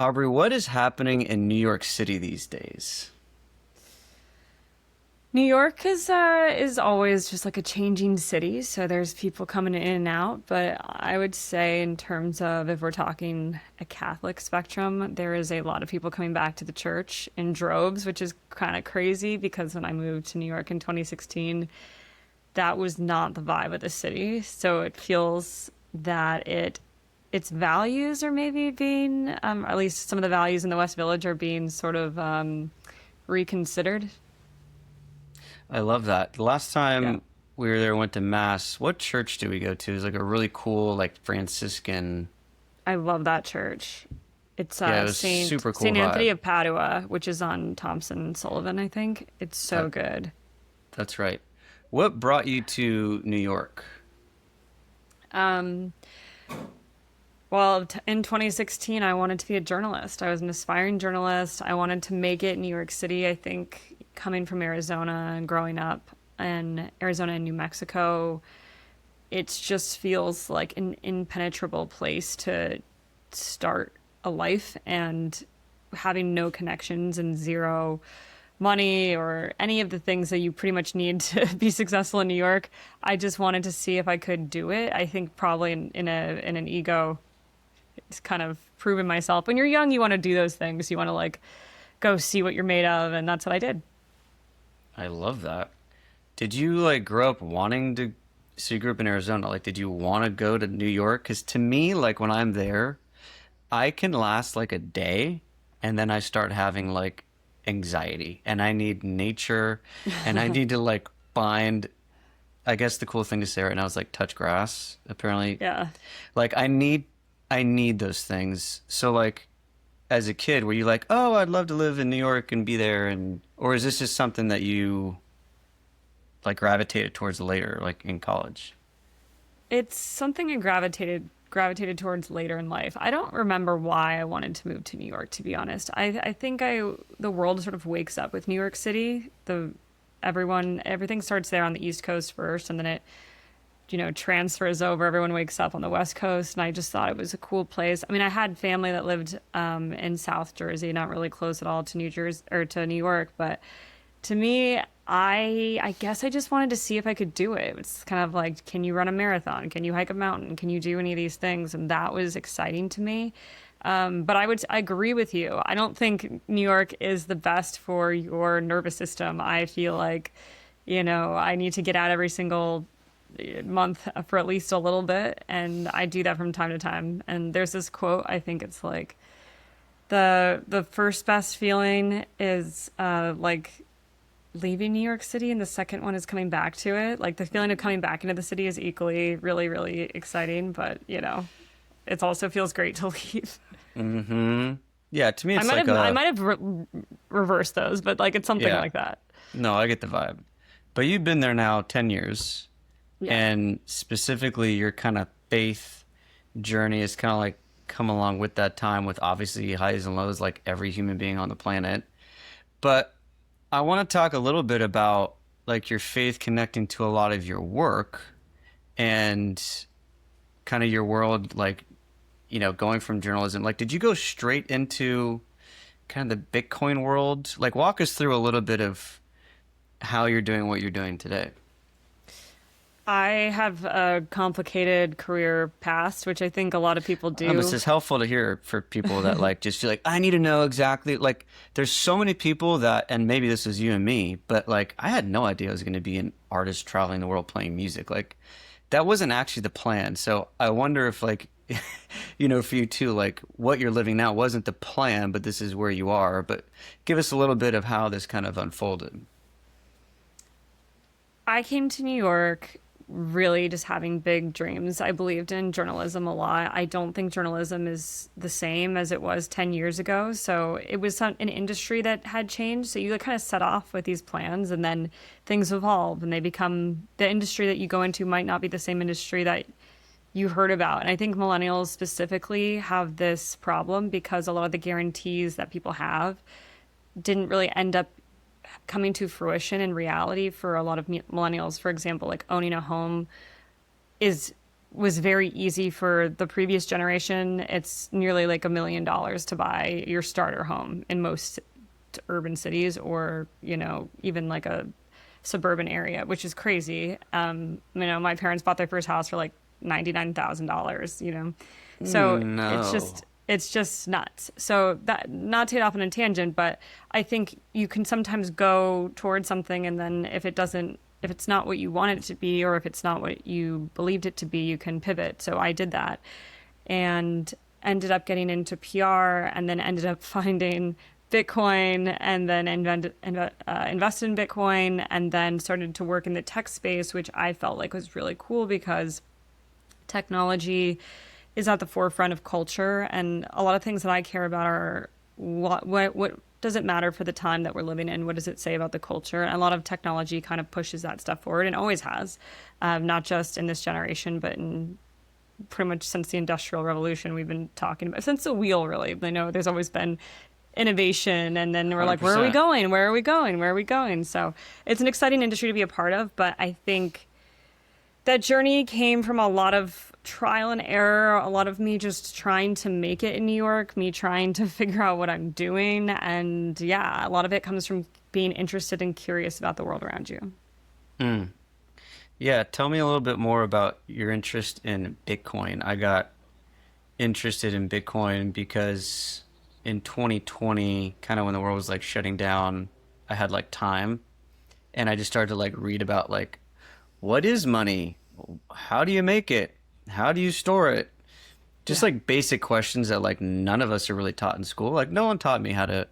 Aubrey, what is happening in New York City these days? New York is always just like a changing city, so there's people coming in and out. But I would say, in terms of if we're talking a Catholic spectrum, there is a lot of people coming back to the church in droves, which is kind of crazy because when I moved to New York in 2016, that was not the vibe of the city. So it feels that its values are maybe being, at least some of the values in the West Village are being sort of reconsidered. I love that. The last Yeah. time we were there, went to mass. What church did we go to? It was like a really cool, like Franciscan. I love that church. It's Yeah, it was Saint super cool Saint Anthony vibe. of Padua, which is on Thompson and Sullivan, I think. It's so That good. that's right. What brought you to New York? Um, well, in 2016, I wanted to be a journalist. I was an aspiring journalist. I wanted to make it in New York City. I think coming from Arizona and growing up in Arizona and New Mexico, it just feels like an impenetrable place to start a life, and having no connections and zero money or any of the things that you pretty much need to be successful in New York. I just wanted to see if I could do it. I think probably in an ego, it's kind of proving myself. When you're young, you want to do those things. You want to like go see what you're made of, and that's what I did. I love that. Did you like grow up wanting to? So you grew up in Arizona. Like, did you want to go to New York? Because to me, like when I'm there, I can last like a day and then I start having like anxiety and I need nature and I need to like find, I guess the cool thing to say right now is like touch grass, apparently. Yeah. Like I need those things. So like as a kid, were you like, "Oh, I'd love to live in New York and be there," and or is this just something that you like gravitated towards later, like in college? It's something I gravitated towards later in life. I don't remember why I wanted to move to New York, to be honest. I think I the world sort of wakes up with New York City. The everything starts there on the East Coast first, and then it transfers over. Everyone wakes up on the West Coast, and I just thought it was a cool place. I mean, I had family that lived in South Jersey, not really close at all to New Jersey or to New York, but to me, I guess I just wanted to see if I could do it. It's kind of like, can you run a marathon? Can you hike a mountain? Can you do any of these things? And that was exciting to me. But I agree with you. I don't think New York is the best for your nervous system. I feel like, I need to get out every single month for at least a little bit, and I do that from time to time. And there's this quote. I think it's like the first best feeling is like leaving New York City, and the second one is coming back to it. Like the feeling of coming back into the city is equally really, really exciting, but it also feels great to leave. Mm-hmm. Yeah, to me I it's might like have I a might have reversed those, but like it's something yeah. like that. No, I get the vibe. But you've been there now 10 years, Yeah. and specifically your kind of faith journey has kind of like come along with that time with obviously highs and lows like every human being on the planet. But I want to talk a little bit about like your faith connecting to a lot of your work and kind of your world like, going from journalism. Like did you go straight into kind of the Bitcoin world? Like walk us through a little bit of how you're doing what you're doing today. I have a complicated career past, which I think a lot of people This do. is helpful to hear for people that like just feel like I need to know exactly like there's so many people that and maybe this is you and me, but like I had no idea I was going to be an artist traveling the world playing music. Like that wasn't actually the plan. So I wonder if like for you too, like what you're living now wasn't the plan, but this is where you are. But give us a little bit of how this kind of unfolded. I came to New York really just having big dreams. I believed in journalism a lot. I don't think journalism is the same as it was 10 years ago. So it was an industry that had changed. So you kind of set off with these plans, and then things evolve and they become the industry that you go into might not be the same industry that you heard about. And I think millennials specifically have this problem because a lot of the guarantees that people have didn't really end up coming to fruition in reality for a lot of millennials. For example, like owning a home is was very easy for the previous generation. It's nearly like $1 million to buy your starter home in most urban cities, or, even like a suburban area, which is crazy. My parents bought their first house for like $99,000, So No. it's just nuts. So that, not to get off on a tangent, but I think you can sometimes go towards something, and then if it's not what you want it to be, or if it's not what you believed it to be, you can pivot. So I did that and ended up getting into PR, and then ended up finding Bitcoin, and then invested in Bitcoin, and then started to work in the tech space, which I felt like was really cool because technology is at the forefront of culture, and a lot of things that I care about are what does it matter for the time that we're living in? What does it say about the culture? And a lot of technology kind of pushes that stuff forward, and always has, not just in this generation, but in pretty much since the Industrial Revolution. We've been talking about since the wheel, really. I know there's always been innovation, and then we're like, where are we 100%. going? Where are we going? Where are we going? So it's an exciting industry to be a part of, but I think that journey came from a lot of trial and error, a lot of me just trying to make it in New York, me trying to figure out what I'm doing. And yeah, a lot of it comes from being interested and curious about the world around you. Mm. Yeah, tell me a little bit more about your interest in Bitcoin. I got interested in Bitcoin because in 2020, kind of when the world was like shutting down, I had like time, and I just started to like read about like what is money? How do you make it? How do you store it? Just Yeah. like basic questions that like none of us are really taught in school. Like no one taught me how to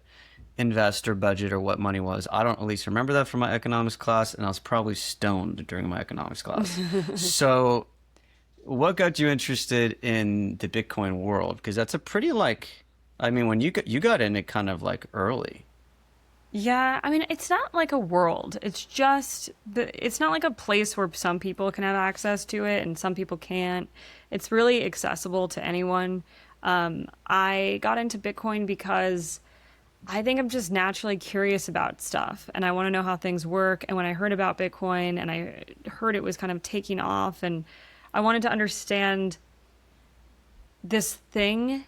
invest or budget or what money was. I don't at least remember that from my economics class, and I was probably stoned during my economics class. So, what got you interested in the Bitcoin world? Because that's a pretty like, I mean, when you got in it kind of like early. Yeah, I mean, it's not like a world. It's not like a place where some people can have access to it and some people can't. It's really accessible to anyone. I got into Bitcoin because I think I'm just naturally curious about stuff, and I want to know how things work. And when I heard about Bitcoin and I heard it was kind of taking off, and I wanted to understand this thing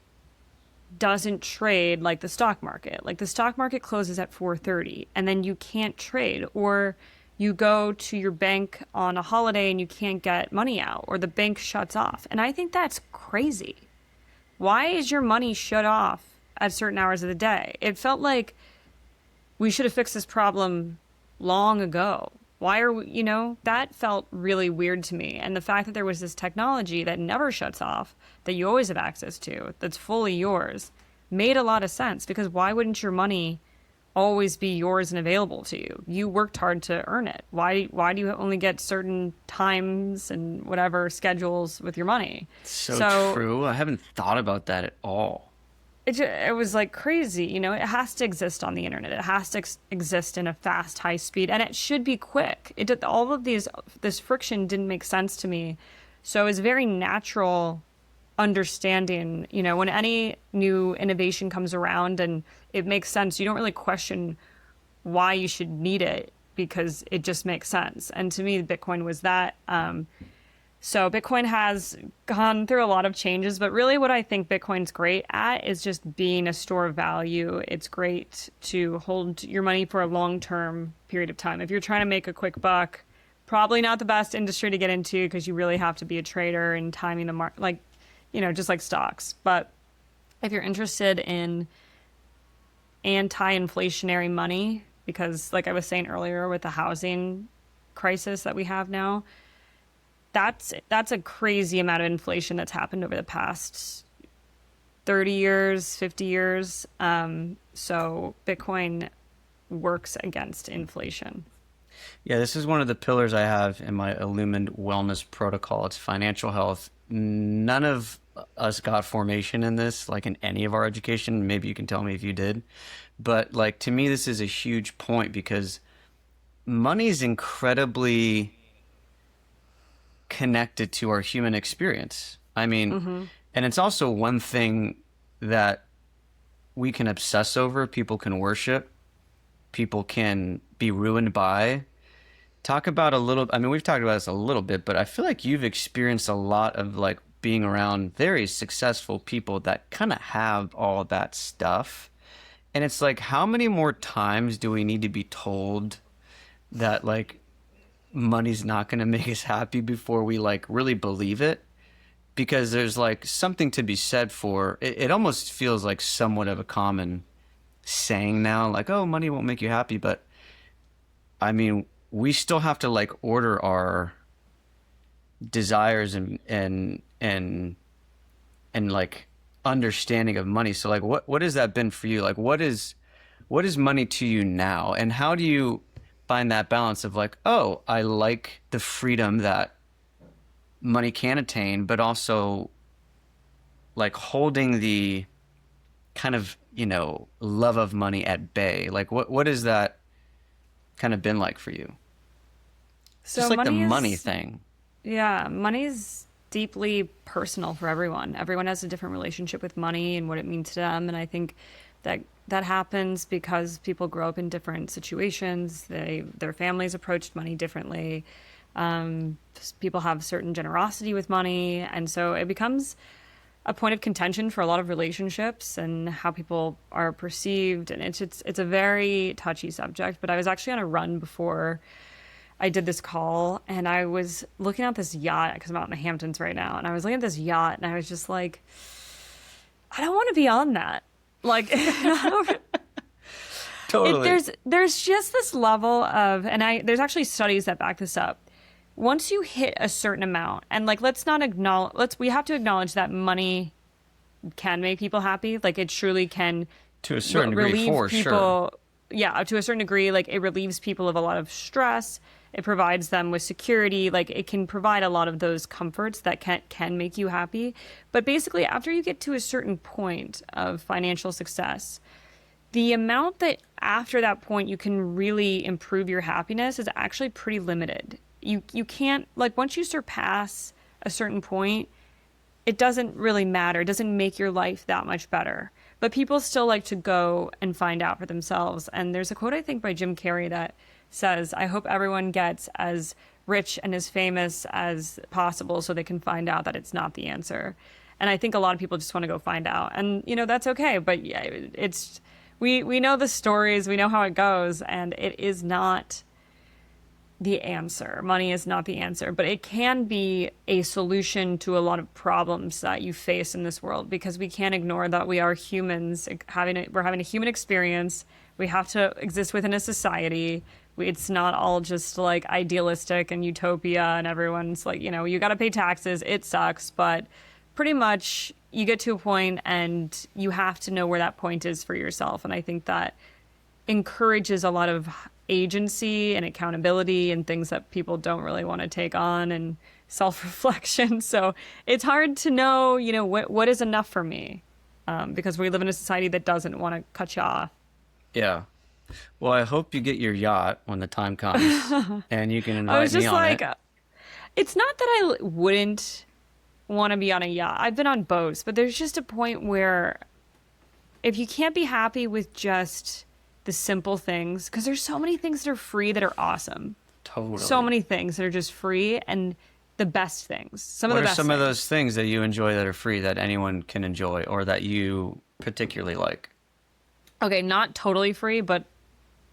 doesn't trade like the stock market. Like the stock market closes at 4:30 and then you can't trade, or you go to your bank on a holiday and you can't get money out, or the bank shuts off. And I think that's crazy. Why is your money shut off at certain hours of the day? It felt like we should have fixed this problem long ago. Why are we, that felt really weird to me. And the fact that there was this technology that never shuts off, that you always have access to, that's fully yours, made a lot of sense, because why wouldn't your money always be yours and available to you? You worked hard to earn it. Why do you only get certain times and whatever schedules with your money? So So true. I haven't thought about that at all. it was like crazy. It has to exist on the internet. It has to exist in a fast, high speed, and it should be quick. It did, all of this friction didn't make sense to me. So it was very natural understanding, when any new innovation comes around and it makes sense, you don't really question why you should need it, because it just makes sense. And to me, Bitcoin was that. So Bitcoin has gone through a lot of changes, but really what I think Bitcoin's great at is just being a store of value. It's great to hold your money for a long-term period of time. If you're trying to make a quick buck, probably not the best industry to get into, because you really have to be a trader and timing the market, like, just like stocks. But if you're interested in anti-inflationary money, because like I was saying earlier with the housing crisis that we have now, that's a crazy amount of inflation that's happened over the past 30 years, 50 years. So Bitcoin works against inflation. Yeah, this is one of the pillars I have in my Illumined Wellness protocol. It's financial health. None of us got formation in this, like in any of our education. Maybe you can tell me if you did. But like to me, this is a huge point because money is incredibly connected to our human experience. I mean, Hmm. and it's also one thing that we can obsess over, people can worship, people can be ruined by. Talk about a little, I mean, we've talked about this a little bit, but I feel like you've experienced a lot of like being around very successful people that kind of have all that stuff. And it's like, how many more times do we need to be told that like money's not going to make us happy before we like really believe it? Because there's like something to be said for it almost feels like somewhat of a common saying now, like, oh, money won't make you happy. But I mean, we still have to like order our desires and like understanding of money. So like what has that been for you? Like what is money to you now? And how do you find that balance of like, oh, I like the freedom that money can attain, but also like holding the kind of, love of money at bay. Like what has that kind of been like for you? Just So like the money money is, thing. yeah, money is deeply personal for everyone. Everyone has a different relationship with money and what it means to them. And I think that happens because people grow up in different situations. Their families approached money differently. People have certain generosity with money, and so it becomes a point of contention for a lot of relationships and how people are perceived. And it's a very touchy subject. But I was actually on a run before I did this call, and I was looking at this yacht because I'm out in the Hamptons right now, and I was looking at this yacht, and I was just like, I don't want to be on that. Like, Totally. there's just this level of, and there's actually studies that back this up. Once you hit a certain amount, and like, we have to acknowledge that money can make people happy. Like, it truly can To a certain degree, relieve for sure. people. Yeah, to a certain degree, like, it relieves people of a lot of stress. It provides them with security. Like, it can provide a lot of those comforts that can make you happy. But basically, after you get to a certain point of financial success, the amount that after that point you can really improve your happiness is actually pretty limited. You can't, like, once you surpass a certain point, it doesn't really matter. It doesn't make your life that much better. But people still like to go and find out for themselves. And there's a quote, I think, by Jim Carrey that says, I hope everyone gets as rich and as famous as possible so they can find out that it's not the answer. And I think a lot of people just want to go find out. And, that's okay. But yeah, we know the stories, we know how it goes, and it is not the answer. Money is not the answer, but it can be a solution to a lot of problems that you face in this world, because we can't ignore that we are humans we're having a human experience. We have to exist within a society. It's not all just like idealistic and utopia and everyone's like, you got to pay taxes. It sucks, but pretty much you get to a point and you have to know where that point is for yourself. And I think that encourages a lot of agency and accountability and things that people don't really want to take on, and self-reflection. So it's hard to know, what is enough for me, because we live in a society that doesn't want to cut you off. Yeah. Well, I hope you get your yacht when the time comes and you can I was invite me just on like, it. it's not that I wouldn't want to be on a yacht. I've been on boats, but there's just a point where if you can't be happy with just the simple things, because there's so many things that are free that are awesome. So Totally. many things that are just free, and the best things. Some of What the are best some of things. those things that you enjoy that are free that anyone can enjoy or that you particularly like? Okay, not totally free, but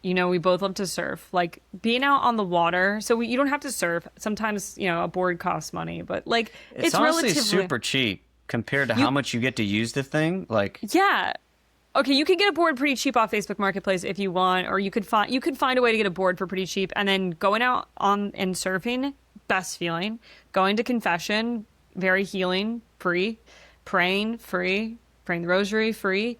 we both love to surf. Like being out on the water. So you don't have to surf. Sometimes, a board costs money, but like It's it's honestly relatively super cheap compared to you how much you get to use the thing. Like, yeah. Okay, you could get a board pretty cheap off Facebook Marketplace if you want, or you could find a way to get a board for pretty cheap, and then going out on and surfing, best feeling. Going to confession, very healing, free. Praying, free. Praying the rosary, free.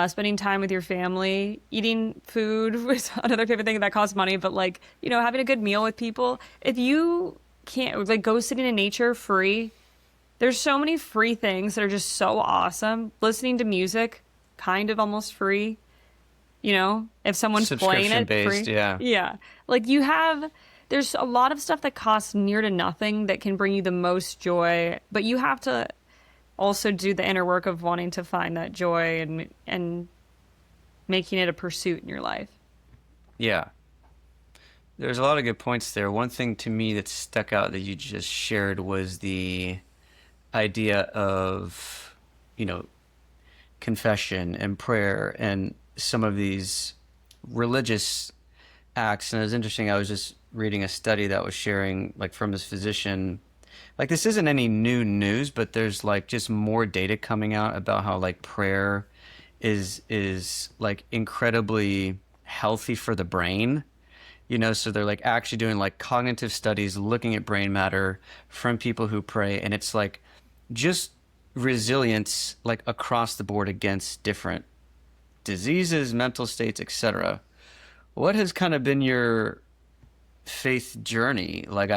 Spending time with your family, eating food was another favorite thing that costs money, but like, having a good meal with people. If you can't, like, go sitting in nature, free. There's so many free things that are just so awesome. Listening to music, kind of almost free. If someone's playing subscription it, based, free. yeah. Yeah. Like there's a lot of stuff that costs near to nothing that can bring you the most joy, but you have to also do the inner work of wanting to find that joy and making it a pursuit in your life. Yeah. There's a lot of good points there. One thing to me that stuck out that you just shared was the idea of, you know, confession and prayer and some of these religious acts. And it was interesting. I was just reading a study that was sharing, like, from this physician. Like, this isn't any new news, but there's like just more data coming out about how like prayer is like incredibly healthy for the brain. So they're like actually doing like cognitive studies looking at brain matter from people who pray, and it's like just resilience like across the board against different diseases, mental states, etc. What has kind of been your faith journey? Like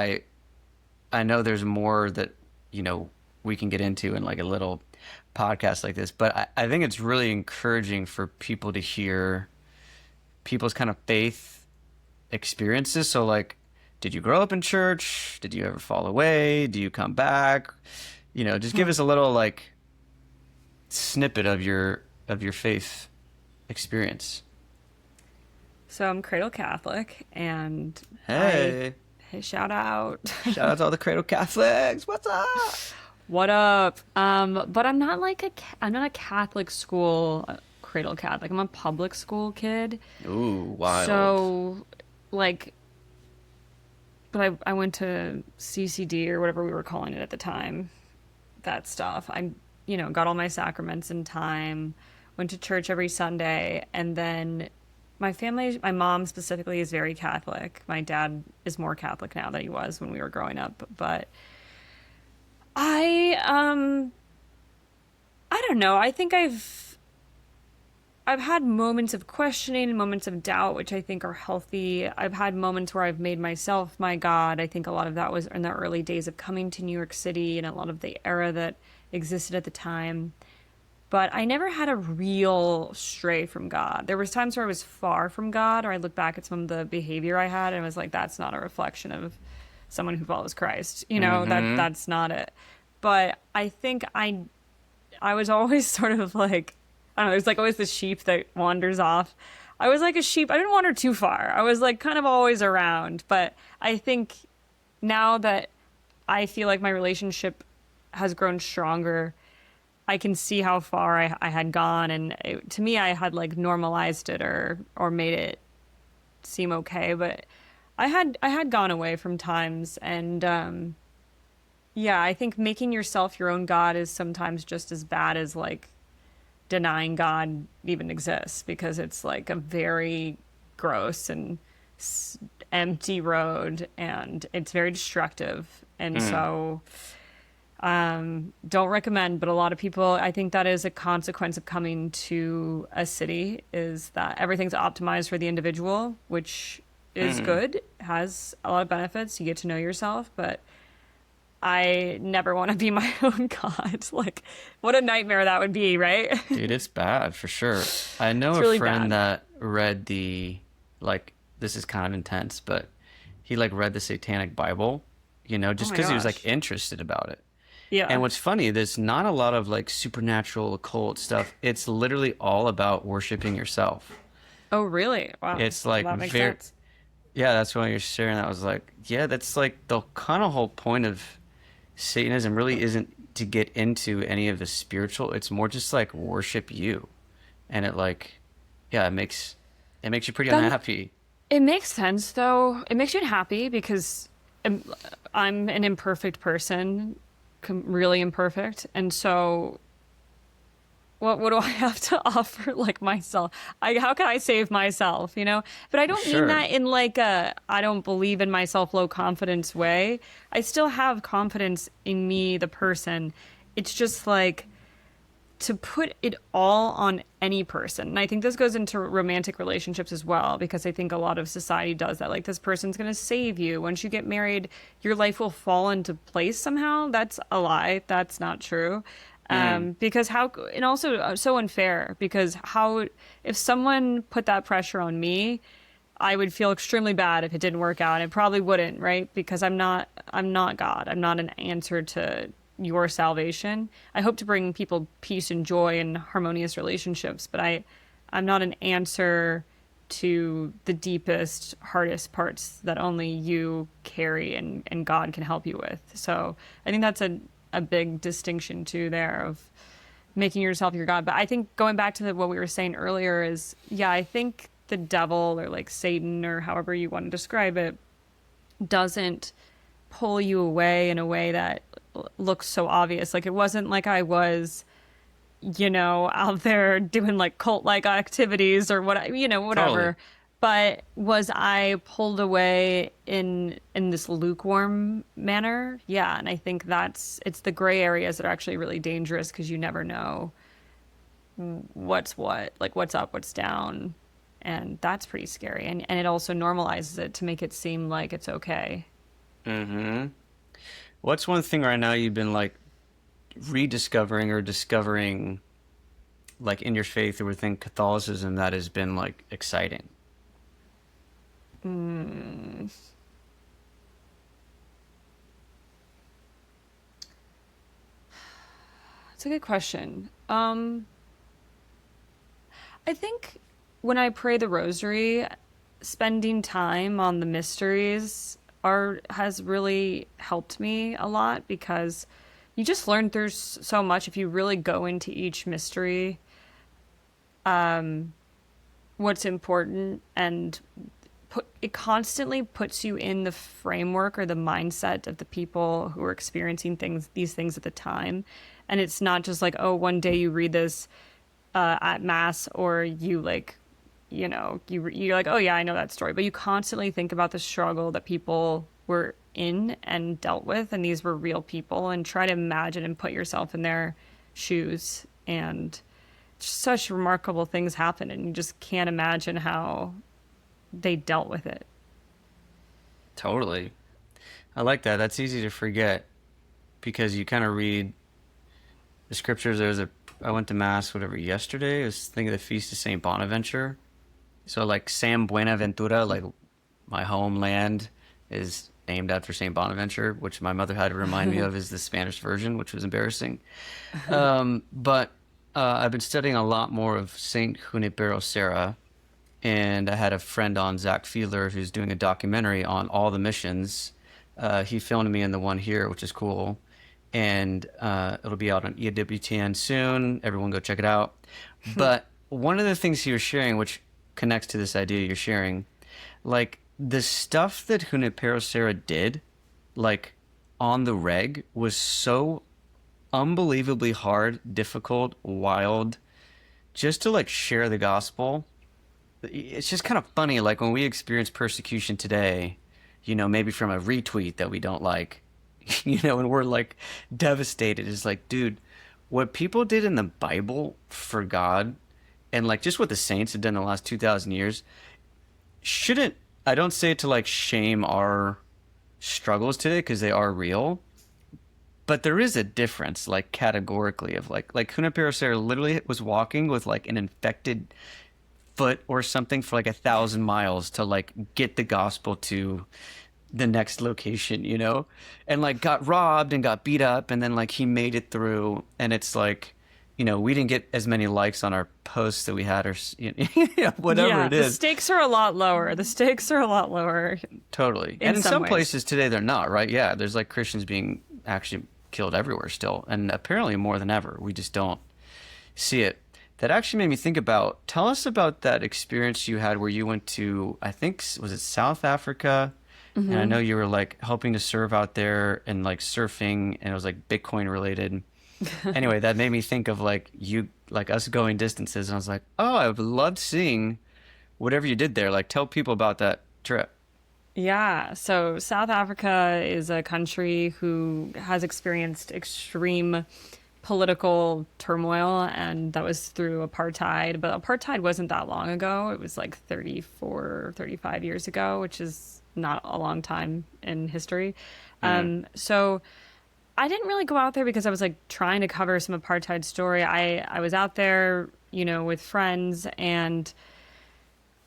I know there's more that, you know, we can get into in like a little podcast like this, but I think it's really encouraging for people to hear people's kind of faith experiences. So like, did you grow up in church? Did you ever fall away? Do you come back? Just give us a little like snippet of your faith experience. So I'm cradle Catholic, and I Hey, hey, shout out. shout out to all the Cradle Catholics. What's up? What up? But I'm not like I'm not a Catholic school cradle Catholic. I'm a public school kid. Ooh, wild. So like, but I went to CCD or whatever we were calling it at the time. That stuff. Got all my sacraments in time, went to church every Sunday, and then my family, my mom specifically, is very Catholic. My dad is more Catholic now than he was when we were growing up, but I don't know. I think I've had moments of questioning and moments of doubt, which I think are healthy. I've had moments where I've made myself my God. I think a lot of that was in the early days of coming to New York City and a lot of the era that existed at the time. But I never had a real stray from God. There was times where I was far from God, or I look back at some of the behavior I had and I was like, that's not a reflection of someone who follows Christ. Mm-hmm. That's not it. But I think I was always sort of like, I don't know, there's like always the sheep that wanders off. I was like a sheep. I didn't wander too far. I was like kind of always around. But I think now that I feel like my relationship has grown stronger, I can see how far I had gone. And to me, I had like normalized it or made it seem okay. But I had gone away from times. And yeah, I think making yourself your own God is sometimes just as bad as like denying God even exists, because it's like a very gross and empty road, and it's very destructive. And Mm. so, don't recommend, but a lot of people, I think that is a consequence of coming to a city, is that everything's optimized for the individual, which is Mm. good, has a lot of benefits. You get to know yourself, but I never want to be my own God. Like, what a nightmare that would be, right? Dude, it's bad for sure. I know It's a really friend bad. that read like, this is kind of intense, but he like read the Satanic Bible, Oh just my because he was like gosh. interested about it. And Yeah. what's funny, there's not a lot of like supernatural occult stuff. It's literally all about worshiping yourself. Oh, really? Wow. It's Well, like that makes very, sense. yeah, that's why you're sharing that. I was like, yeah, that's like the kind of whole point of Satanism really isn't to get into any of the spiritual. It's more just like worship you. And it like, yeah, it makes you pretty Then unhappy. it makes sense, though. It makes you happy because I'm, I'm an imperfect person, really imperfect. And so what do I have to offer like myself? How can I save myself, you know? But I For don't mean sure. that in like a I don't believe in myself low confidence way. I still have confidence in me, the person. It's just like to put it all on any person. And I think this goes into romantic relationships as well, because I think a lot of society does that. Like, this person's going to save you. Once you get married, your life will fall into place somehow. That's a lie. That's not true. Mm. Because how, and also so unfair, because how, if someone put that pressure on me, I would feel extremely bad if it didn't work out. And it probably wouldn't, right? Because I'm not God. I'm not an answer to your salvation. I hope to bring people peace and joy and harmonious relationships, but I'm not an answer to the deepest, hardest parts that only you carry and God can help you with. So I think that's a big distinction too there of making yourself your God. But I think going back to what we were saying earlier is, yeah, I think the devil or like Satan or however you want to describe it doesn't pull you away in a way that looks so obvious. Like it wasn't like I was, out there doing like cult like activities or what, Totally. whatever. But was I pulled away in this lukewarm manner? Yeah, and I think it's the gray areas that are actually really dangerous because you never know what's what, like what's up, what's down, and that's pretty scary. And it also normalizes it to make it seem like it's okay. Mm-hmm. What's one thing right now you've been like rediscovering or discovering like in your faith or within Catholicism that has been like exciting? Mm, that's a good question. I think when I pray the rosary, spending time on the mysteries are has really helped me a lot because you just learn through so much if you really go into each mystery, what's important and it constantly puts you in the framework or the mindset of the people who are experiencing these things at the time. And it's not just like, oh, one day you read this at mass or you like, you're like, oh yeah, I know that story. But you constantly think about the struggle that people were in and dealt with, and these were real people, and try to imagine and put yourself in their shoes. And such remarkable things happen, and you just can't imagine how they dealt with it. Totally. I like that. That's easy to forget because you kind of read the scriptures. I went to mass whatever yesterday. I was thinking of the feast of Saint Bonaventure. So like San Buenaventura, like my homeland is named after Saint Bonaventure, which my mother had to remind me of is the Spanish version, which was embarrassing. But I've been studying a lot more of Saint Junipero Serra, and I had a friend on, Zach Fiedler, who's doing a documentary on all the missions. He filmed me in the one here, which is cool, and it'll be out on EWTN soon. Everyone go check it out. But one of the things he was sharing, which connects to this idea you're sharing, like the stuff that Junipero Serra did, like on the reg, was so unbelievably hard, difficult, wild, just to like share the gospel. It's just kind of funny, like when we experience persecution today, maybe from a retweet that we don't like, and we're like devastated. It's like, dude, what people did in the Bible for God and like just what the saints have done in the last 2,000 years shouldn't, I don't say it to like shame our struggles today because they are real, but there is a difference, like categorically, of like Junipero Serra literally was walking with like an infected foot or something for like 1,000 miles to like get the gospel to the next location, and like got robbed and got beat up, and then like he made it through, and it's like, we didn't get as many likes on our posts that we had, or whatever Yeah, it the is. stakes are a lot lower. The stakes are a lot lower Totally. in And in some some ways. places today they're not, right? Yeah, there's like Christians being actually killed everywhere still, and apparently more than ever. We just don't see it. That actually made me think about, tell us about that experience you had where you went to, I think, was it South Africa? And I know you were like helping to serve out there and like surfing, and it was like Bitcoin related. Anyway, that made me think of like like us going distances, and I was like, oh, I loved seeing whatever you did there. Like, tell people about that trip. Yeah, so South Africa is a country who has experienced extreme political turmoil, and that was through apartheid. But apartheid wasn't that long ago. It was like 34, 35 years ago, which is not a long time in history. Mm. So I didn't really go out there because I was like trying to cover some apartheid story. I was out there, with friends, and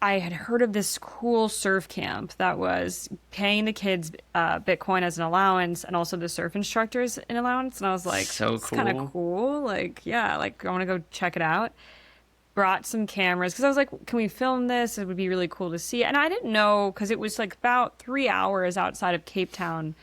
I had heard of this cool surf camp that was paying the kids Bitcoin as an allowance and also the surf instructors an allowance. And I was like, So it's kind of cool. cool. Like, yeah, like I want to go check it out. brought some cameras because I was like, can we film this? It would be really cool to see. And I didn't know because it was like about 3 hours outside of Cape Town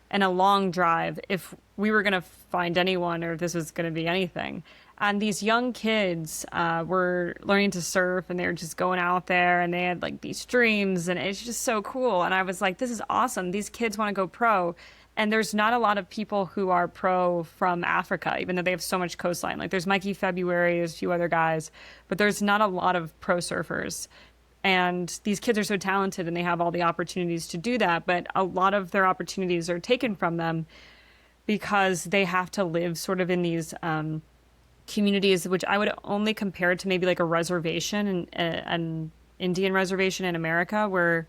and a long drive if we were going to find anyone or if this was going to be anything. And these young kids were learning to surf and they were just going out there and they had like these dreams and it's just so cool. And I was like, this is awesome. These kids want to go pro. And there's not a lot of people who are pro from Africa, even though they have so much coastline. Like there's Mikey February, there's a few other guys, but there's not a lot of pro surfers. And these kids are so talented and they have all the opportunities to do that. But a lot of their opportunities are taken from them because they have to live sort of in these communities, which I would only compare to maybe like a reservation, an Indian reservation in America, where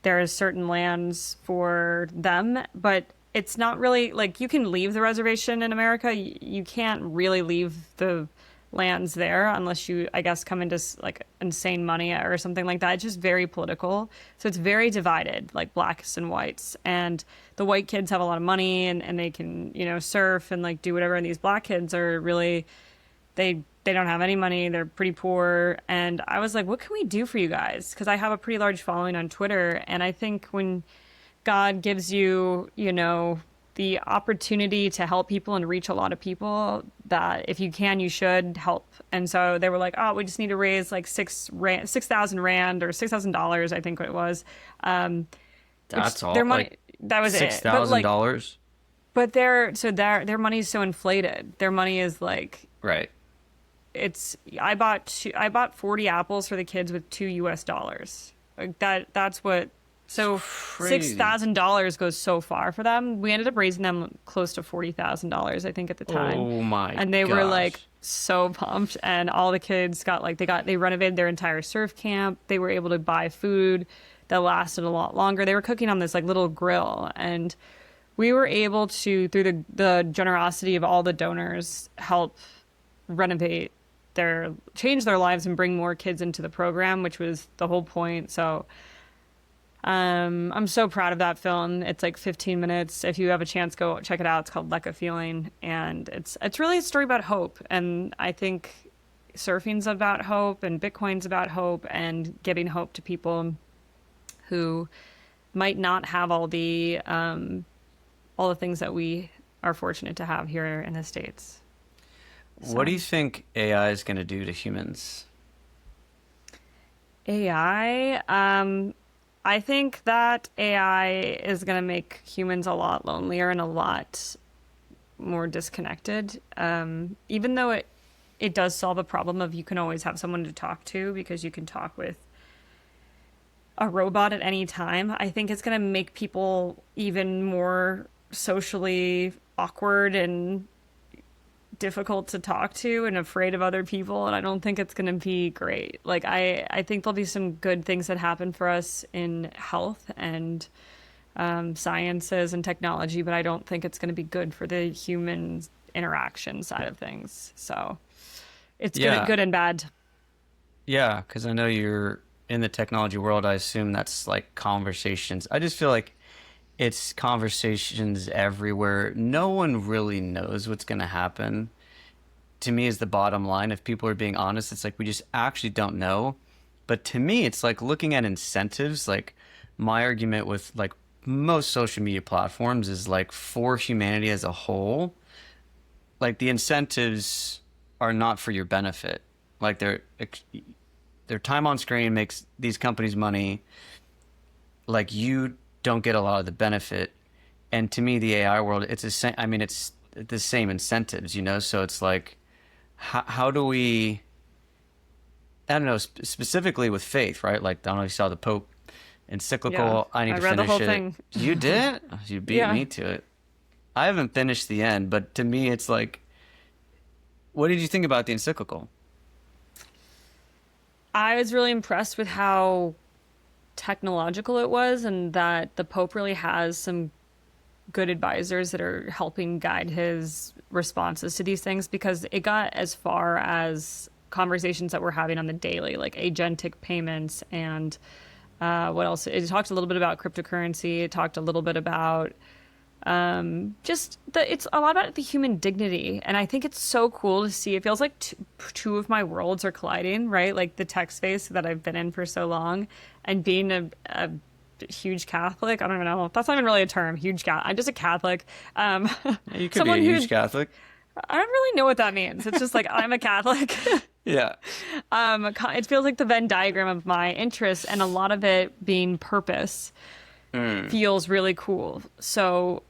there is certain lands for them, but it's not really like you can leave the reservation in America. You can't really leave the lands there unless you, I guess, come into like insane money or something like that. It's just very political. So it's very divided, like blacks and whites. And the white kids have a lot of money and they can, surf and like do whatever. And these black kids are really, they don't have any money. They're pretty poor. And I was like, what can we do for you guys? Because I have a pretty large following on Twitter. And I think when God gives you, the opportunity to help people and reach a lot of people, that if you can, you should help. And so they were like, oh, we just need to raise like 6,000 rand or $6,000, I think it was. That's all. Their money, Like that was six it. But thousand like, dollars. but their money is so inflated. Their money is like, Right. I bought 40 apples for the kids with $2. Like that's what. So Crazy. $6,000 goes so far for them. We ended up raising them close to $40,000, I think, at the time. Oh my And they were like gosh. so pumped. And all the kids they renovated their entire surf camp. They were able to buy food that lasted a lot longer. They were cooking on this like little grill, and we were able to, through the generosity of all the donors, help change their lives and bring more kids into the program, which was the whole point. So I'm so proud of that film. It's like 15 minutes. If you have a chance, go check it out. It's called Like a Feeling, and it's really a story about hope. And I think surfing's about hope, and Bitcoin's about hope, and giving hope to people who might not have all the things that we are fortunate to have here in the States. What do you think AI is going to do to humans? AI, I think that AI is going to make humans a lot lonelier and a lot more disconnected. Even though it does solve a problem of you can always have someone to talk to because you can talk with a robot at any time. I think it's going to make people even more socially awkward and difficult to talk to and afraid of other people, and I don't think it's going to be great. Like I think there'll be some good things that happen for us in health and sciences and technology, but I don't think it's going to be good for the human interaction side of things. So it's Yeah. good and bad. Yeah, because I know you're in the technology world. I assume that's like conversations. I just feel like it's conversations everywhere. No one really knows what's going to happen. To me, is the bottom line. If people are being honest, it's like we just actually don't know. But to me, it's like looking at incentives. Like my argument with like most social media platforms is like for humanity as a whole, like the incentives are not for your benefit. Like their time on screen makes these companies money. Like you don't get a lot of the benefit. And to me, the AI world, it's the same. I mean, it's the same incentives, So it's like, how do we, I don't know, specifically with faith, right? Like, I don't know if you saw the Pope encyclical. Yeah, I need I to read the finish whole it. thing. You did? You beat Yeah. me to it. I haven't finished the end, but to me, it's like, what did you think about the encyclical? I was really impressed with how technological it was, and that the Pope really has some good advisors that are helping guide his responses to these things, because it got as far as conversations that we're having on the daily, like agentic payments and what else? It talked a little bit about cryptocurrency. It talked a little bit about Just it's a lot about the human dignity, and I think it's so cool to see. It feels like two of my worlds are colliding, right? Like the tech space that I've been in for so long, and being a huge Catholic. I don't even know. That's not even really a term. Huge Catholic. I'm just a Catholic. You could be a Someone who huge Catholic. I don't really know what that means. It's just like I'm a Catholic. Yeah. It feels like the Venn diagram of my interests, and a lot of it being purpose feels really cool. So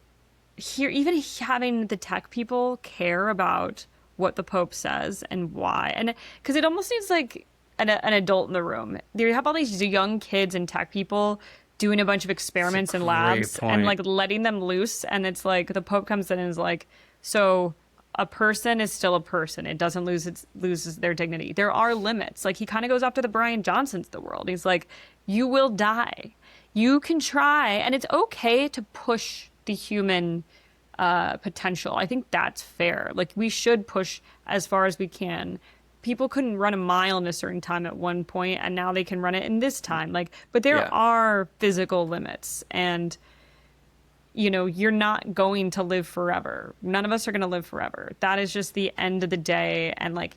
here, even having the tech people care about what the Pope says and why, and because it almost needs like an adult in the room. You have all these young kids and tech people doing a bunch of experiments in Great labs and point. like letting them loose, and it's like the Pope comes in and is like, so a person is still a person. It doesn't loses their dignity. There are limits. Like he kind of goes after the Brian Johnsons of the world. He's like, you will die. You can try, and it's okay to push the human potential. I think that's fair. Like we should push as far as we can. People couldn't run a mile in a certain time at one point, and now they can run it in this time. Like, but there Yeah. are physical limits, and you're not going to live forever. None of us are going to live forever. That is just the end of the day. And like,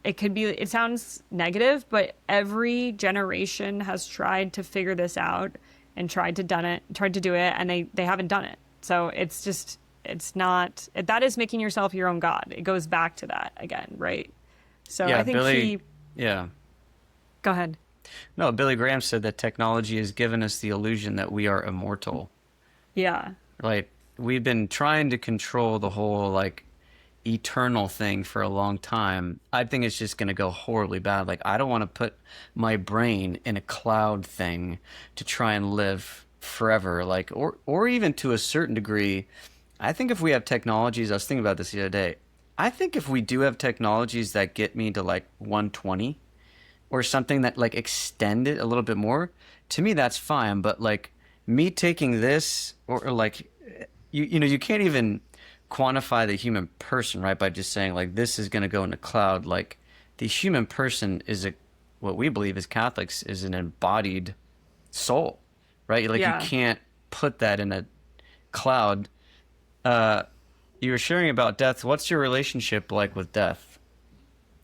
it sounds negative, but every generation has tried to figure this out and tried to do it, and they haven't done it. So it's not, that is making yourself your own God. It goes back to that again, right? So Yeah, I think Billy. Yeah. go ahead. No, Billy Graham said that technology has given us the illusion that we are immortal. Yeah. Like we've been trying to control the whole like eternal thing for a long time. I think it's just going to go horribly bad. Like I don't want to put my brain in a cloud thing to try and live forever. Like or even to a certain degree, I think if we have technologies, I was thinking about this the other day. I think if we do have technologies that get me to like 120 or something that like extend it a little bit more, to me that's fine. But like me taking this or like you can't even quantify the human person, right, by just saying like this is going to go in the cloud. Like the human person is what we believe as Catholics is an embodied soul, right? Like you Yeah. can't put that in a cloud. You were sharing about death. What's your relationship like with death?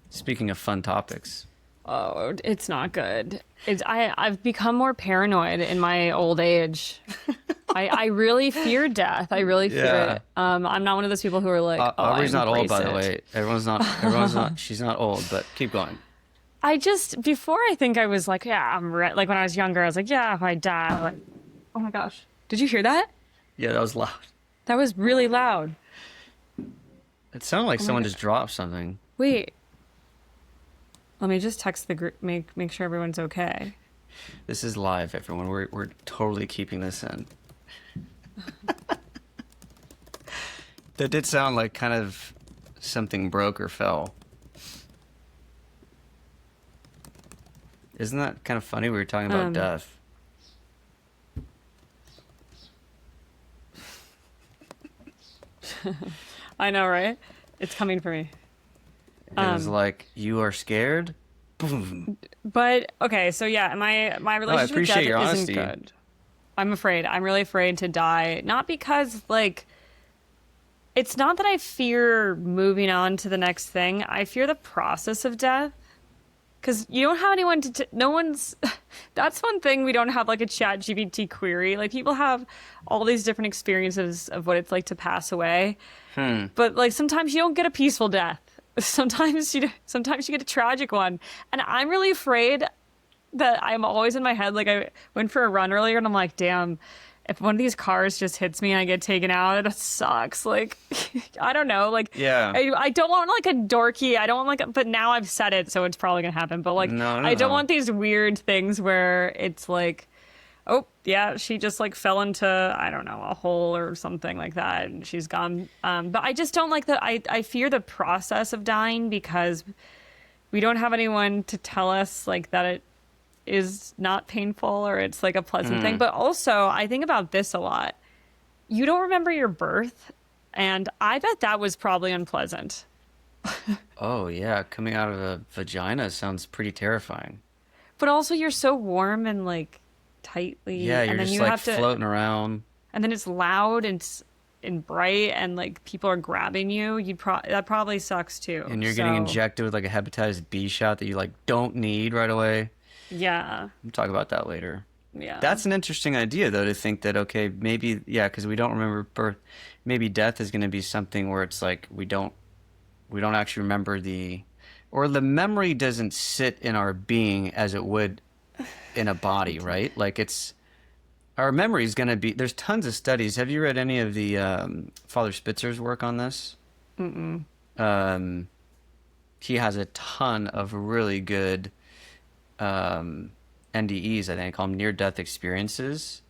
Speaking of fun topics. Oh, it's not good. I've become more paranoid in my old age. I really fear death. I really fear Yeah. it. I'm not one of those people who are like, oh, I Aubrey's not old, embrace by the it. way. Everyone's not, she's not old, but keep going. Before I think I was like, yeah, like when I was younger, I was like, yeah, if I die, like, oh my gosh. Did you hear that? Yeah, that was loud. That was really loud. It sounded like Oh my someone God. just dropped something. Wait, let me just text the group, make sure everyone's okay. This is live, everyone. We're totally keeping this in. That did sound like kind of something broke or fell. Isn't that kind of funny? We were talking about Um, death. I know, right? It's coming for me. It was like, you are scared? Boom. But okay, so yeah, my relationship with appreciate death your isn't honesty. good. I'm afraid. I'm really afraid to die. Not because like it's not that I fear moving on to the next thing. I fear the process of death. Because you don't have anyone no one's. That's one thing we don't have like a chat GPT query. Like people have all these different experiences of what it's like to pass away. But like sometimes you don't get a peaceful death. Sometimes sometimes you get a tragic one. And I'm really afraid that I'm always in my head. Like I went for a run earlier and I'm like, damn, if one of these cars just hits me and I get taken out, it sucks. Like, I don't know. Like, Yeah. I don't want like a dorky. I don't want like, but now I've said it, so it's probably gonna happen. But like, No, no, I don't no. want these weird things where it's like, oh yeah, she just like fell into I don't know a hole or something like that, and she's gone. But I just don't like that. I fear the process of dying because we don't have anyone to tell us like that it is not painful or it's like a pleasant thing. But also, I think about this a lot. You don't remember your birth, and I bet that was probably unpleasant. Oh, yeah. Coming out of a vagina sounds pretty terrifying. But also, you're so warm and like tightly, Yeah, you're and then just you like have to. floating around. and then it's loud and bright and like people are grabbing you, that probably sucks too. And you're getting So, injected with like a hepatitis B shot that you like don't need right away. yeah. We'll talk about that later. Yeah. That's an interesting idea, though, to think that, okay, maybe, yeah, because we don't remember birth. Maybe death is going to be something where it's like we don't actually remember or the memory doesn't sit in our being as it would in a body, right? Like our memory is going to be, there's tons of studies. Have you read any of the Father Spitzer's work on this? Mm-mm. Um, he has a ton of really good NDEs, I think I call them near-death experiences.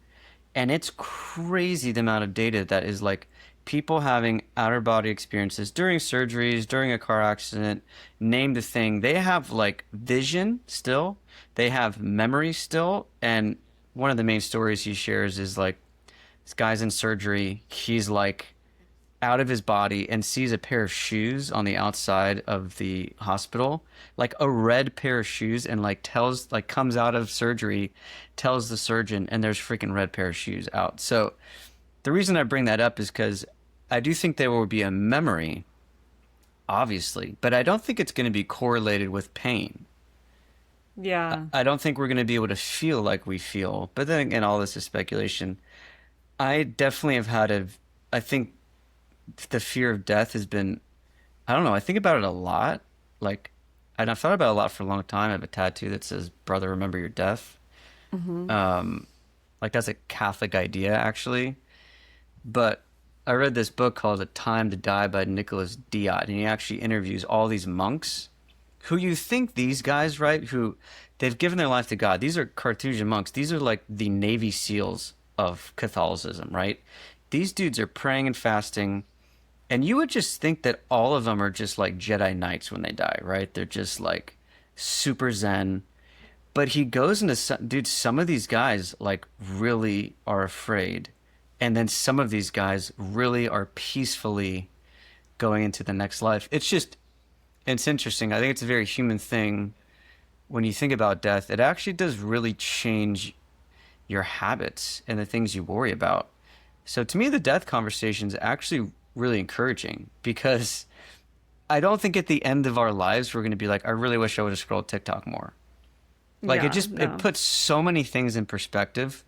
And it's crazy the amount of data that is like people having outer body experiences during surgeries, during a car accident, name the thing. They have like vision still, they have memory still. And one of the main stories he shares is like this guy's in surgery. He's like out of his body and sees a pair of shoes on the outside of the hospital, like a red pair of shoes, and like tells, like comes out of surgery, tells the surgeon, and there's freaking red pair of shoes out. So the reason I bring that up is because I do think there will be a memory, obviously, but I don't think it's going to be correlated with pain. Yeah. I don't think we're going to be able to feel like we feel. But then again, all this is speculation. I definitely have I think the fear of death has been, I don't know, I think about it a lot. Like, and I've thought about it a lot for a long time. I have a tattoo that says, "Brother, remember your death." Mm-hmm. Like, that's a Catholic idea, actually. But I read this book called A Time to Die by Nicholas Diot, and he actually interviews all these monks who you think these guys, right, who they've given their life to God. These are Carthusian monks. These are like the Navy SEALs of Catholicism, right? These dudes are praying and fasting. And you would just think that all of them are just like Jedi Knights when they die, right? They're just like super Zen. But he goes into dude, some of these guys like really are afraid. And then some of these guys really are peacefully going into the next life. It's interesting. I think it's a very human thing. When you think about death, it actually does really change your habits and the things you worry about. So to me, the death conversation is actually really encouraging because I don't think at the end of our lives we're going to be like, I really wish I would have scrolled TikTok more. Like Yeah. it No. puts so many things in perspective.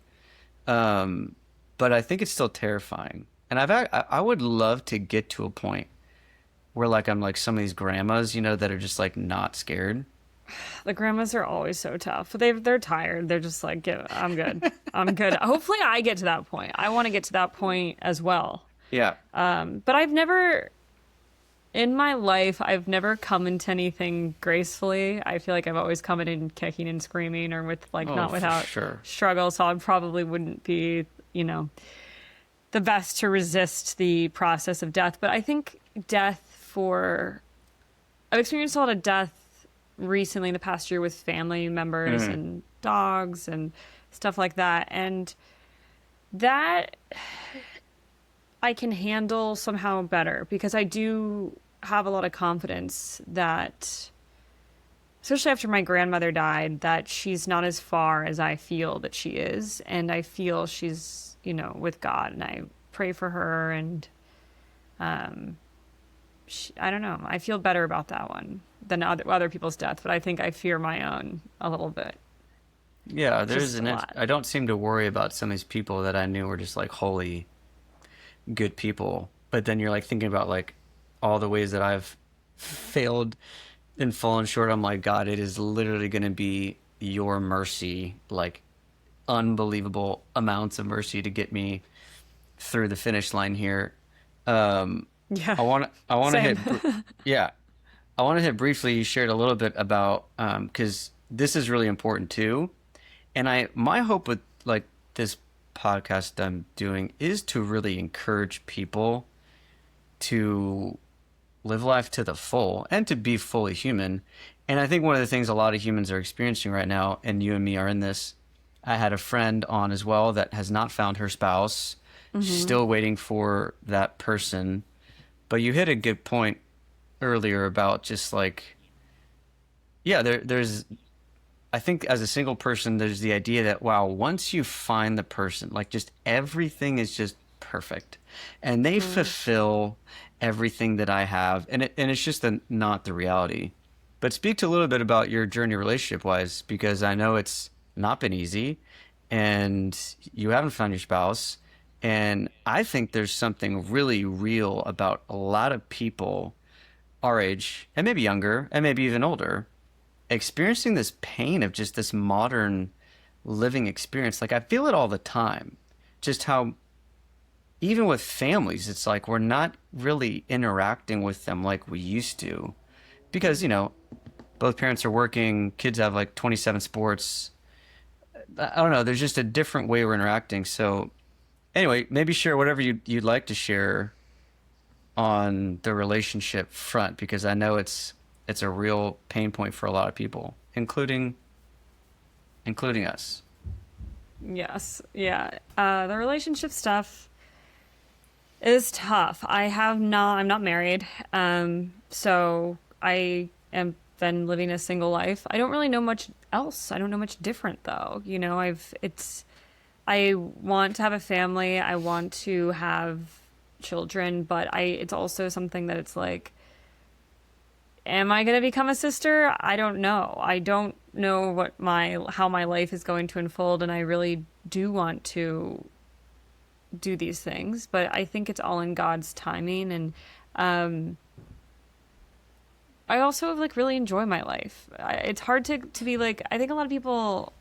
But I think it's still terrifying. And I would love to get to a point where like I'm like some of these grandmas, that are just like not scared. The grandmas are always so tough. They're tired. They're just like, I'm good. I'm good. Hopefully I get to that point. I want to get to that point as well. Yeah. But in my life, I've never come into anything gracefully. I feel like I've always come in kicking and screaming or with like Oh, not for without sure. struggle. So I probably wouldn't be, the best to resist the process of death. But I think I've experienced a lot of death recently in the past year with family members Mm. and dogs and stuff like that. And that I can handle somehow better because I do have a lot of confidence that, especially after my grandmother died, that she's not as far as I feel that she is. And I feel she's, with God, and I pray for her. And I don't know. I feel better about that one than other people's death, but I think I fear my own a little bit. Yeah, Just a lot. I don't seem to worry about some of these people that I knew were just like holy good people. But then you're like thinking about like all the ways that I've failed and fallen short. I'm like, God, it is literally going to be your mercy, like unbelievable amounts of mercy to get me through the finish line here. Um, Yeah. I want to Same. yeah, I want to hit briefly. You shared a little bit about, because this is really important too. And my hope with like this podcast I'm doing is to really encourage people to live life to the full and to be fully human. And I think one of the things a lot of humans are experiencing right now, and you and me are in this. I had a friend on as well that has not found her spouse. She's Hmm. still waiting for that person. But you hit a good point earlier about just like, yeah, there's I think as a single person, there's the idea that, wow, once you find the person, like just everything is just perfect and they Mm. fulfill everything that I have. And it's just not the reality. But speak to a little bit about your journey relationship wise, because I know it's not been easy and you haven't found your spouse. And I think there's something really real about a lot of people our age and maybe younger and maybe even older experiencing this pain of just this modern living experience. Like I feel it all the time. Just how even with families, it's like we're not really interacting with them like we used to. Because, both parents are working, kids have like 27 sports. I don't know, there's just a different way we're interacting. So anyway, maybe share whatever you'd like to share on the relationship front because I know it's a real pain point for a lot of people, including us. Yes. Yeah. The relationship stuff is tough. I'm not married. So I am been living a single life. I don't really know much else. I don't know much different though. I want to have a family. I want to have children, but it's also something that it's like, am I going to become a sister? I don't know. I don't know how my life is going to unfold, and I really do want to do these things, but I think it's all in God's timing. And I also like really enjoy my life. It's hard to be like, I think a lot of people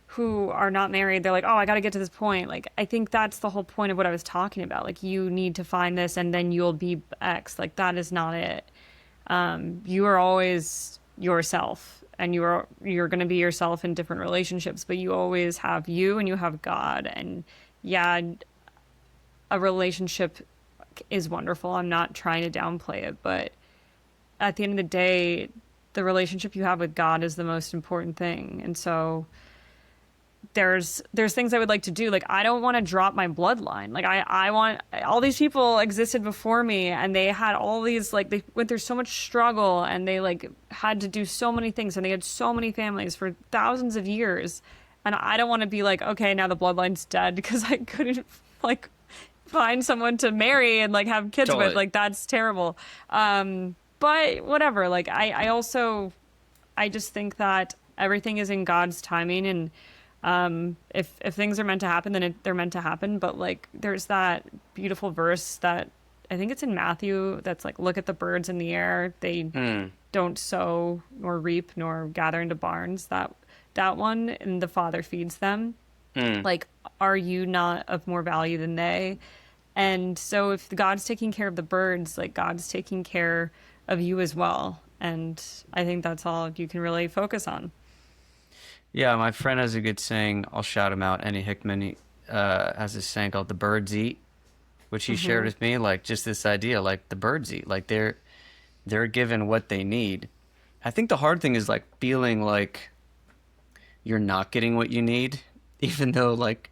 who are not married, they're like, oh, I got to get to this point. Like, I think that's the whole point of what I was talking about. Like, you need to find this and then you'll be X. Like, that is not it. You are always yourself, and you're going to be yourself in different relationships, but you always have you and you have God. And yeah, a relationship is wonderful. I'm not trying to downplay it, but at the end of the day, the relationship you have with God is the most important thing. And so there's things I would like to do. Like, I don't want to drop my bloodline. Like, I want, all these people existed before me and they had all these, like, they went through so much struggle and they like had to do so many things and they had so many families for thousands of years. And I don't want to be like, okay, now the bloodline's dead because I couldn't like find someone to marry and like have kids with. Totally. Like, that's terrible. But whatever. Like, I just think that everything is in God's timing. And if things are meant to happen, then they're meant to happen. But like, there's that beautiful verse that I think it's in Matthew that's like, look at the birds in the air. They don't sow nor reap nor gather into barns. That one, and the Father feeds them. Like, are you not of more value than they? And so if God's taking care of the birds, like, God's taking care of you as well. And I think that's all you can really focus on. Yeah, my friend has a good saying. I'll shout him out. Annie Hickman has this saying called "the birds eat," which he shared with me. Like just this idea, like the birds eat, like they're given what they need. I think the hard thing is like feeling like you're not getting what you need, even though like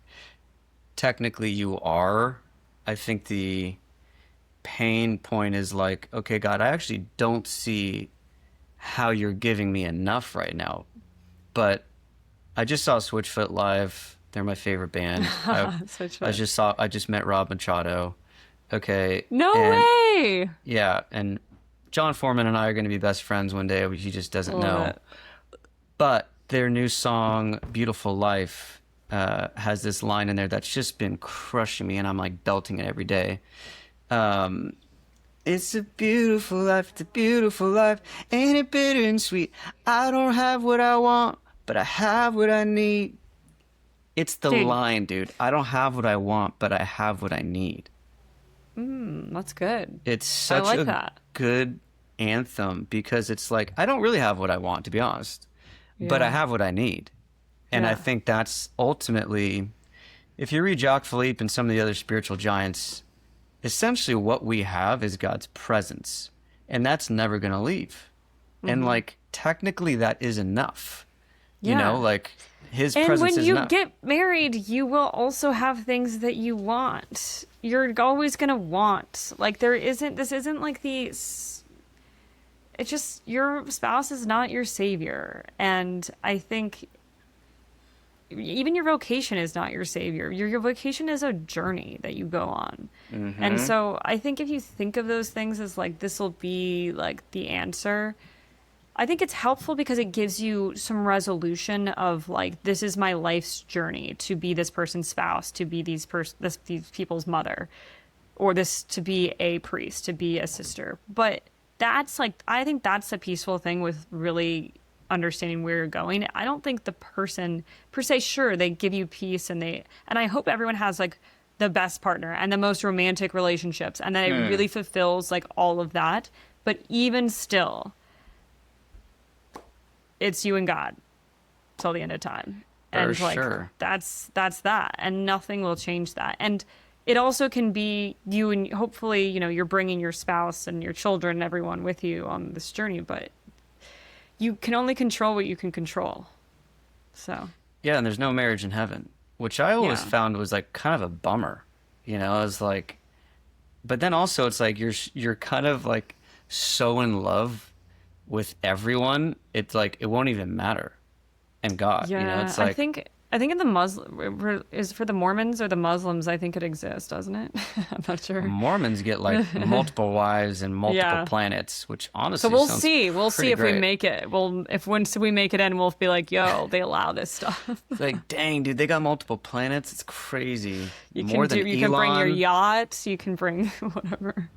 technically you are. I think the pain point is like, okay, God, I actually don't see how you're giving me enough right now, but I just saw Switchfoot live. They're my favorite band. Switch I foot. just saw. I just met Rob Machado. Okay, No and way! yeah, and John Foreman and I are going to be best friends one day. He just doesn't Love know. it. But their new song, "Beautiful Life," has this line in there that's just been crushing me, and I'm like belting it every day. Um, it's a beautiful life, it's a beautiful life. Ain't it bitter and sweet? I don't have what I want, but I have what I need. It's the Dude, line, dude. I don't have what I want, but I have what I need. that's good. It's I such like a that. good anthem because it's like, I don't really have what I want, to be honest, but I Yeah. have what I need. And I Yeah. think that's ultimately, if you read Jacques Philippe and some of the other spiritual giants, essentially what we have is God's presence. And that's never going to leave. And like, technically, that is enough. Yeah. Like his And presence when is you enough. get married, you will also have things that you want. You're always going to want. Like, this isn't like it's just your spouse is not your savior. And I think even your vocation is not your savior. Your vocation is a journey that you go on. And Mm-hmm. so I think if you think of those things as like, this will be like the answer, I think it's helpful because it gives you some resolution of like, this is my life's journey to be this person's spouse, to be these people's mother, or this to be a priest, to be a sister. But that's like, I think that's a peaceful thing with really understanding where you're going. I don't think the person per se, sure, they give you peace and I hope everyone has like the best partner and the most romantic relationships and that it Mm, really fulfills like all of that. But even still, it's you and God till the end of time. for And like sure. that's that and nothing will change that. And it also can be you and hopefully, you're bringing your spouse and your children and everyone with you on this journey, but you can only control what you can control. So, Yeah, and there's no marriage in heaven, which I always yeah. found was like kind of a bummer. It's like, but then also it's like you're kind of like so in love with everyone, it's like it won't even matter. And God, Yeah, it's I like think I think in the Muslim is for the Mormons or the Muslims, I think it exists, doesn't it? I'm not sure. Mormons get like multiple wives and multiple Yeah. planets, which So honestly we'll sounds see. We'll see pretty if we great. make it. If once we make it in, we'll be like, "Yo, they allow this stuff." It's like, dang, dude, they got multiple planets. It's crazy. More than You can bring your Elon. yacht, you can bring whatever.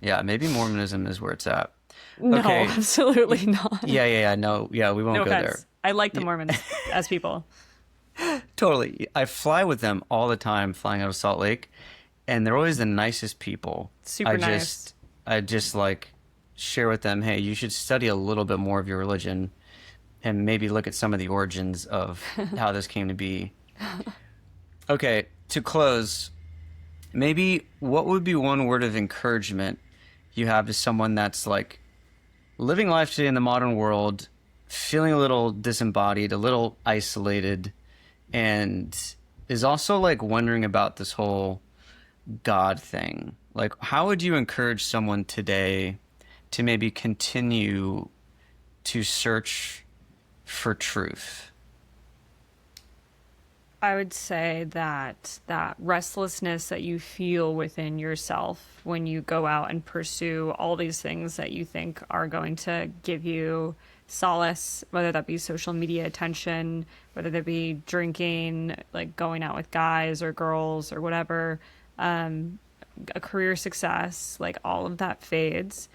Yeah, maybe Mormonism is where it's at. No, Okay. absolutely not. Yeah. No, yeah, we No won't go there. offense. I like the Yeah, Mormons as people. totally. I fly with them all the time, flying out of Salt Lake, and they're always the nicest people. Super I nice. just, I just like share with them, hey, you should study a little bit more of your religion and maybe look at some of the origins of how this came to be. Okay, to close, maybe what would be one word of encouragement you have to someone that's like living life today in the modern world, feeling a little disembodied, a little isolated, and is also like wondering about this whole God thing? Like, how would you encourage someone today to maybe continue to search for truth? I would say that that restlessness that you feel within yourself when you go out and pursue all these things that you think are going to give you solace, whether that be social media attention, whether that be drinking, like going out with guys or girls or whatever, a career success, like all of that fades.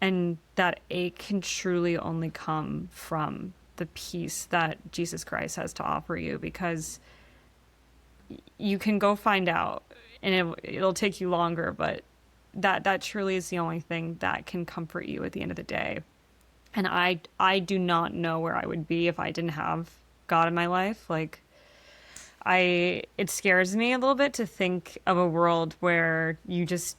And that ache can truly only come from the peace that Jesus Christ has to offer you because you can go find out and it'll take you longer, but that truly is the only thing that can comfort you at the end of the day. And I do not know where I would be if I didn't have God in my life. Like it scares me a little bit to think of a world where you just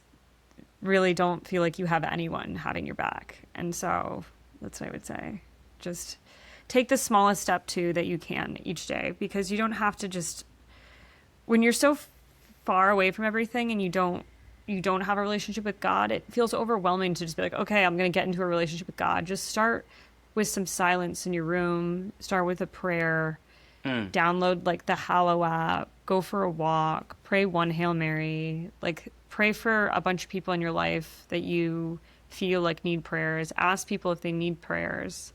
really don't feel like you have anyone having your back. And so that's what I would say. Just take the smallest step too that you can each day because you don't have to just when you're so far away from everything and you don't have a relationship with God, it feels overwhelming to just be like, okay, I'm going to get into a relationship with God. Just start with some silence in your room, start with a prayer, Mm. download like the Hallow app, go for a walk, pray one Hail Mary, like pray for a bunch of people in your life that you feel like need prayers, ask people if they need prayers,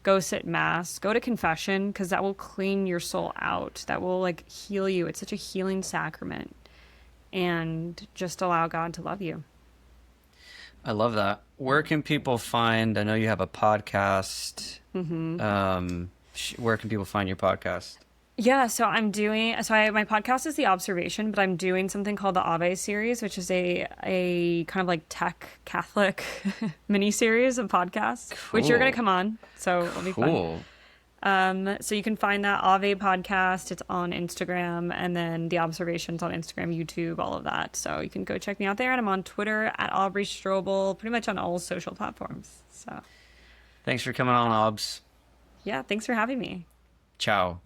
go sit mass, go to confession because that will clean your soul out. That will like heal you. It's such a healing sacrament and just allow God to love you. I love that. Where can people find? I know you have a podcast. Where can people find your podcast? Yeah, so my podcast is The Observation, but I'm doing something called the Ave series, which is a kind of like tech Catholic mini series of podcasts, which you're going to Cool. come on. So it'll be fun. Cool. So you can find that Ave podcast. It's on Instagram, and then The Observations on Instagram, YouTube, all of that. So you can go check me out there, and I'm on Twitter at Aubrey Strobel, pretty much on all social platforms. So Thanks for coming on, Obs. yeah, thanks for having me. Ciao.